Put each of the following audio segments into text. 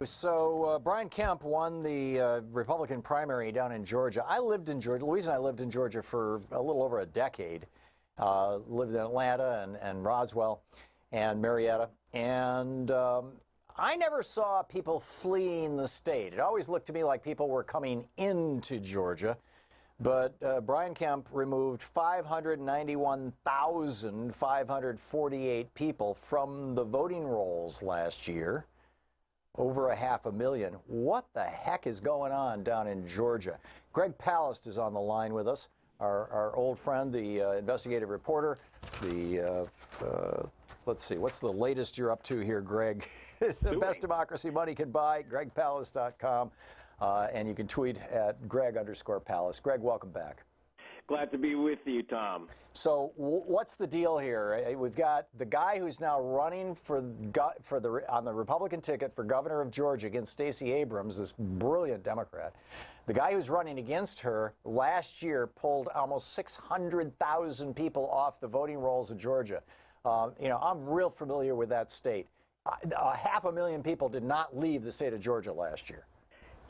So Brian Kemp won the Republican primary down in Georgia. I lived in Georgia. Louise and I lived in Georgia for a little over a decade. Lived in Atlanta and Roswell and Marietta. And I never saw people fleeing the state. It always looked to me like people were coming into Georgia. But Brian Kemp removed 591,548 people from the voting rolls last year. Over 500,000. What the heck is going on down in Georgia? Greg Palast is on the line with us, our old friend, the investigative reporter. Let's see, what's the latest you're up to here, Greg? The best democracy money can buy, gregpalast.com. And you can tweet at Greg_Palast. Greg, welcome back. Glad to be with you, Tom. So what's the deal here? We've got the guy who's now running on the Republican ticket for governor of Georgia against Stacey Abrams, this brilliant Democrat. The guy who's running against her last year pulled almost 600,000 people off the voting rolls of Georgia. I'm real familiar with that state. 500,000 people did not leave the state of Georgia last year.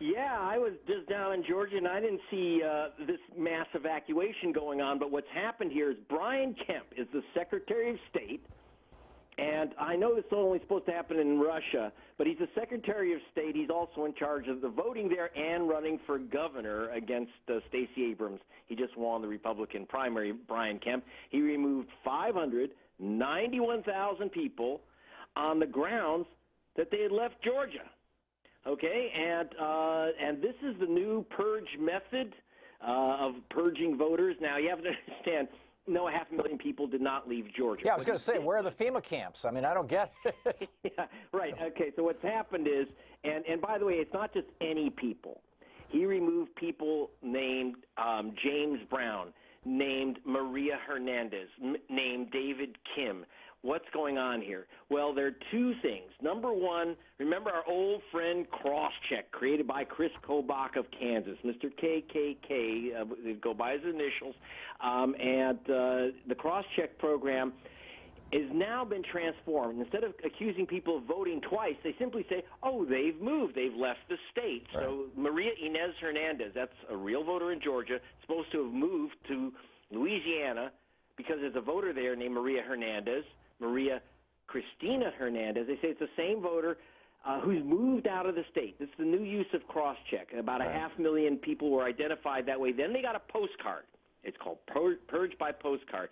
Yeah, I was just down in Georgia, and I didn't see this mass evacuation going on. But what's happened here is Brian Kemp is the Secretary of State, and I know this is only supposed to happen in Russia, but he's the Secretary of State. He's also in charge of the voting there and running for governor against Stacey Abrams. He just won the Republican primary, Brian Kemp. He removed 591,000 people on the grounds that they had left Georgia. Okay, and this is the new purge method of purging voters. Now, you have to understand, no, 500,000 people did not leave Georgia. Yeah, I was going to say, where are the FEMA camps? I mean, I don't get it. Yeah, right. Okay, so what's happened is, and by the way, it's not just any people. He removed people named James Brown, named Maria Hernandez, named David Kim. What's going on here? Well, there are two things. Number one, remember our old friend CrossCheck, created by Chris Kobach of Kansas, Mr. KKK, they go by his initials, and the CrossCheck program has now been transformed. Instead of accusing people of voting twice, they simply say, oh, they've moved, they've left the state. Right. So Maria Inez Hernandez, that's a real voter in Georgia, supposed to have moved to Louisiana because there's a voter there named Maria Hernandez. Maria Cristina Hernandez, they say it's the same voter who's moved out of the state. This is the new use of CrossCheck. About 500,000 people were identified that way. Then they got a postcard. It's called Purge by postcard.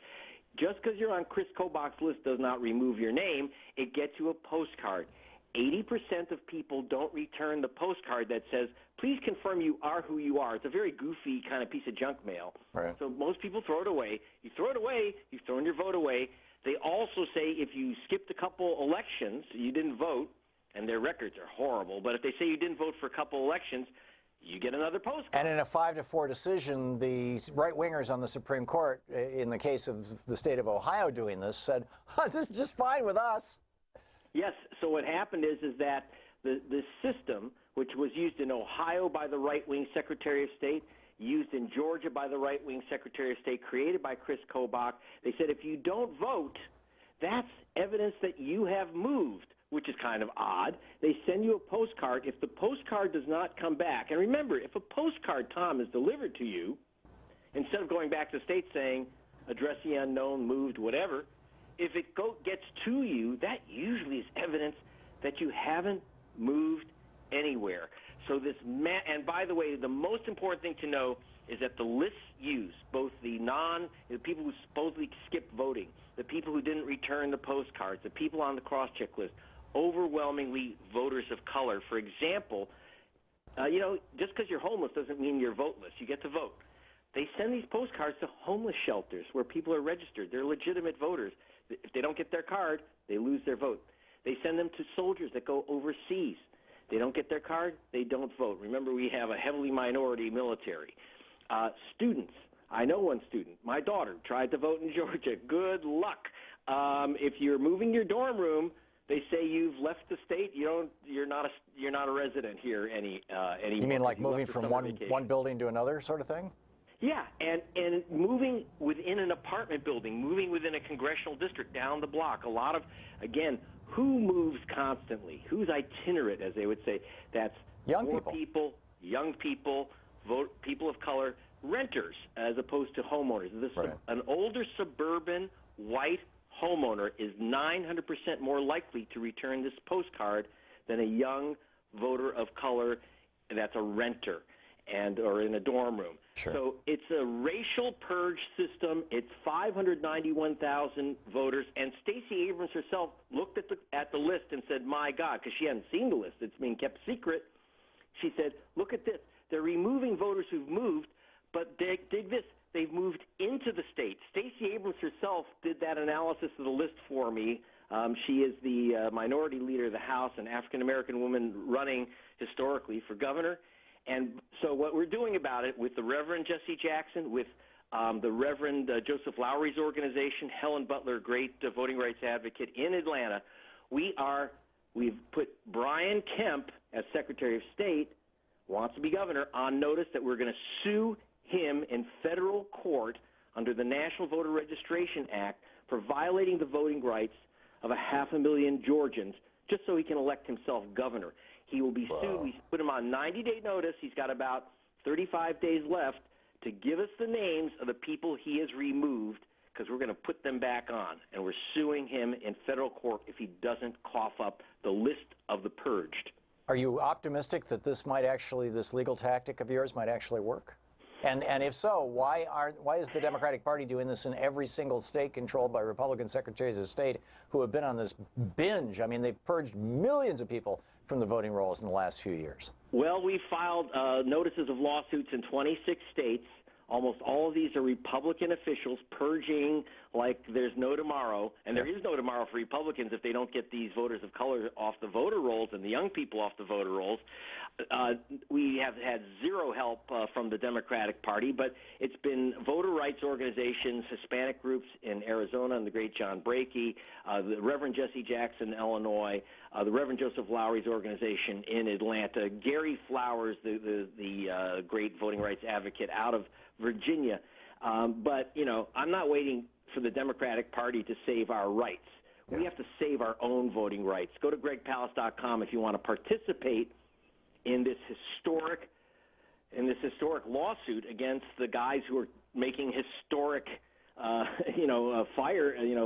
Just because you're on Chris Kobach's list does not remove your name. It gets you a postcard. 80% of people don't return the postcard that says, please confirm you are who you are. It's a very goofy kind of piece of junk mail. Right. So most people throw it away. You throw it away, you've thrown your vote away. They also say if you skipped a couple elections, you didn't vote, and their records are horrible, but if they say you didn't vote for a couple elections, you get another postcard. And in a 5-4 decision, the right-wingers on the Supreme Court, in the case of the state of Ohio doing this, said, this is just fine with us. Yes, so what happened is that the system, which was used in Ohio by the right-wing Secretary of State, used in Georgia by the right-wing Secretary of State, created by Chris Kobach. They said if you don't vote, that's evidence that you have moved, which is kind of odd. They send you a postcard. If the postcard does not come back, and remember, if a postcard, Tom, is delivered to you, instead of going back to the state saying, address the unknown, moved, whatever, if it gets to you, that usually is evidence that you haven't moved anywhere. So this, and by the way, the most important thing to know is that the lists used, both the people who supposedly skipped voting, the people who didn't return the postcards, the people on the cross-check list, overwhelmingly voters of color. For example, just because you're homeless doesn't mean you're voteless. You get to vote. They send these postcards to homeless shelters where people are registered. They're legitimate voters. If they don't get their card, they lose their vote. They send them to soldiers that go overseas. They don't get their card, they don't vote. Remember, we have a heavily minority military. Students, I know one student. My daughter tried to vote in Georgia. Good luck. If you're moving your dorm room, they say you've left the state. You're not a resident here anymore. You mean like moving from one building to another sort of thing? Yeah, and moving within an apartment building, moving within a congressional district down the block. A lot of, again, who moves constantly? Who's itinerant, as they would say? That's young poor people, young people, people of color, renters, as opposed to homeowners. Right. An older suburban white homeowner is 900% more likely to return this postcard than a young voter of color that's a renter or in a dorm room. Sure. So it's a racial purge system. It's 591,000 voters, and Stacey Abrams herself looked at the list and said, "My God," because she hadn't seen the list. It's being kept secret. She said, "Look at this. They're removing voters who've moved, but dig this. They've moved into the state." Stacey Abrams herself did that analysis of the list for me. She is the minority leader of the House, an African-American woman running historically for governor. And so what we're doing about it with the Reverend Jesse Jackson, with the Reverend Joseph Lowery's organization, Helen Butler, great voting rights advocate in Atlanta, we've put Brian Kemp as Secretary of State, wants to be governor, on notice that we're going to sue him in federal court under the National Voter Registration Act for violating the voting rights of 500,000 Georgians just so he can elect himself governor. He will be sued. We put him on 90-day notice. He's got about 35 days left to give us the names of the people he has removed, because we're going to put them back on. And we're suing him in federal court if he doesn't cough up the list of the purged. Are you optimistic that this legal tactic of yours might actually work? And if so, why is the Democratic Party doing this in every single state controlled by Republican secretaries of state who have been on this binge? I mean, they've purged millions of people from the voting rolls in the last few years. Well, we filed notices of lawsuits in 26 states. Almost all of these are Republican officials purging like there's no tomorrow. And there is no tomorrow for Republicans if they don't get these voters of color off the voter rolls and the young people off the voter rolls. We have had zero help from the Democratic Party, but it's been voter rights organizations, Hispanic groups in Arizona and the great John Brakey, the Reverend Jesse Jackson, Illinois, the Reverend Joseph Lowery's organization in Atlanta, Gary Flowers, the great voting rights advocate out of Virginia. But, you know, I'm not waiting for the Democratic Party to save our rights. We have to save our own voting rights. Go to gregpalast.com if you want to participate in this historic lawsuit against the guys who are making historic,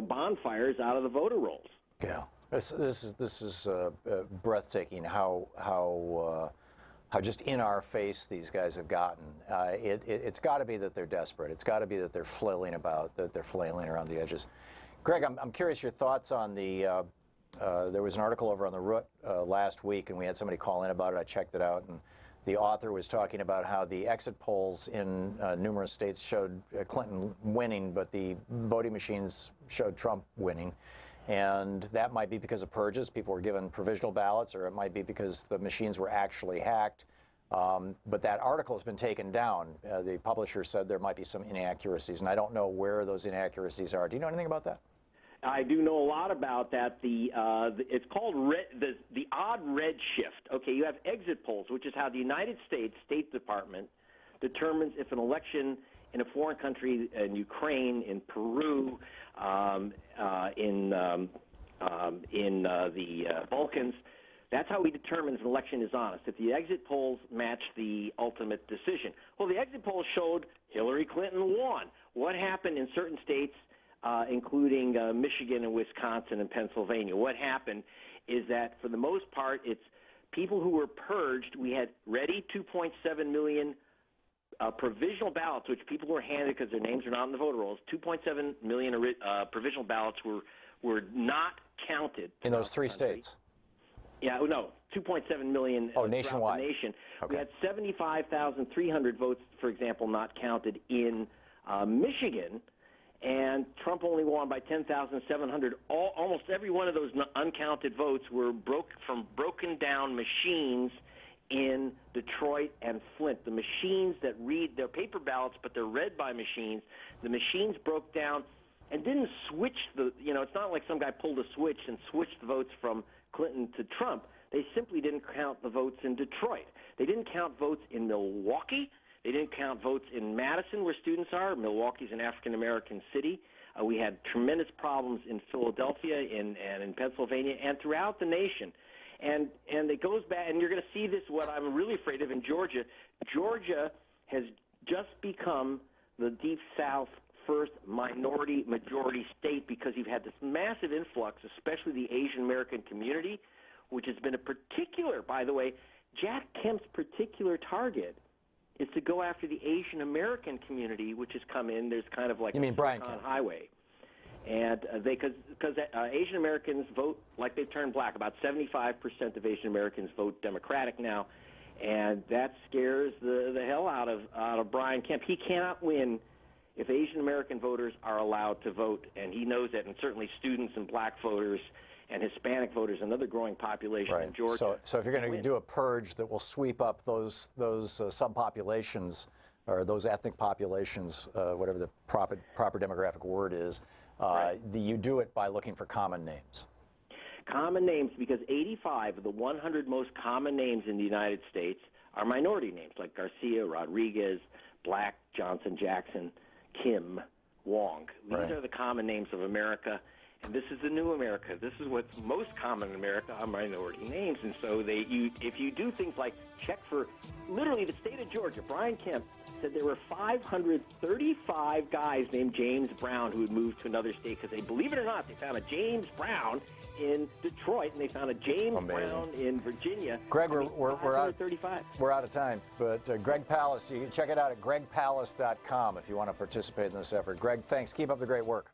bonfires out of the voter rolls. Yeah, this is breathtaking. How just in our face these guys have gotten. It's got to be that they're desperate. It's got to be that they're flailing around the edges. Greg, I'm curious your thoughts on the. There was an article over on the Root last week, and we had somebody call in about it. I checked it out, and the author was talking about how the exit polls in numerous states showed Clinton winning, but the voting machines showed Trump winning. And that might be because of purges. People were given provisional ballots, or it might be because the machines were actually hacked. But that article has been taken down. The publisher said there might be some inaccuracies, and I don't know where those inaccuracies are. Do you know anything about that? I do know a lot about that. It's called the odd red shift. Okay, you have exit polls, which is how the United States State Department determines if an election in a foreign country, in Ukraine, in Peru, in the Balkans, that's how we determine if an election is honest, if the exit polls match the ultimate decision. Well, the exit polls showed Hillary Clinton won. What happened in certain states, including Michigan and Wisconsin and Pennsylvania? What happened is that, for the most part, it's people who were purged. We had ready 2.7 million provisional ballots, which people were handed because their names are not in the voter rolls. 2.7 million provisional ballots were not counted. In those three states? Yeah, no, 2.7 million nationwide. The nation. Okay. We had 75,300 votes, for example, not counted in Michigan, and Trump only won by 10,700. Almost every one of those uncounted votes were from broken down machines in Detroit and Flint. The machines that read, they're paper ballots, but they're read by machines. The machines broke down and didn't switch it's not like some guy pulled a switch and switched the votes from Clinton to Trump. They simply didn't count the votes in Detroit. They didn't count votes in Milwaukee. They didn't count votes in Madison, where students are. Milwaukee's an African-American city. We had tremendous problems in Philadelphia and in Pennsylvania and throughout the nation. And it goes back, and you're going to see this, what I'm really afraid of in Georgia. Georgia has just become the Deep South first minority majority state because you've had this massive influx, especially the Asian American community, which has been a particular, by the way, Jack Kemp's particular target is to go after the Asian American community, which has come in. There's kind of like you mean Brian Kemp highway. And because Asian Americans vote like they've turned black. About 75% of Asian Americans vote Democratic now, and that scares the hell out of Brian Kemp. He cannot win if Asian American voters are allowed to vote, and he knows that, and certainly students and black voters and Hispanic voters, another growing population in Georgia. So if you're going to do a purge that will sweep up those subpopulations or those ethnic populations, whatever the proper demographic word is, you do it by looking for common names. Common names, because 85 of the 100 most common names in the United States are minority names, like Garcia, Rodriguez, Black, Johnson, Jackson, Kim, Wong. These are the common names of America, and this is the new America. This is what's most common in America are minority names, and so if you do things like check for, literally the state of Georgia, Brian Kemp said there were 535 guys named James Brown who had moved to another state because they, believe it or not, they found a James Brown in Detroit and they found a James Brown in Virginia. Greg, we're out of time, but Greg Palast, you can check it out at gregpalast.com if you want to participate in this effort. Greg, thanks. Keep up the great work.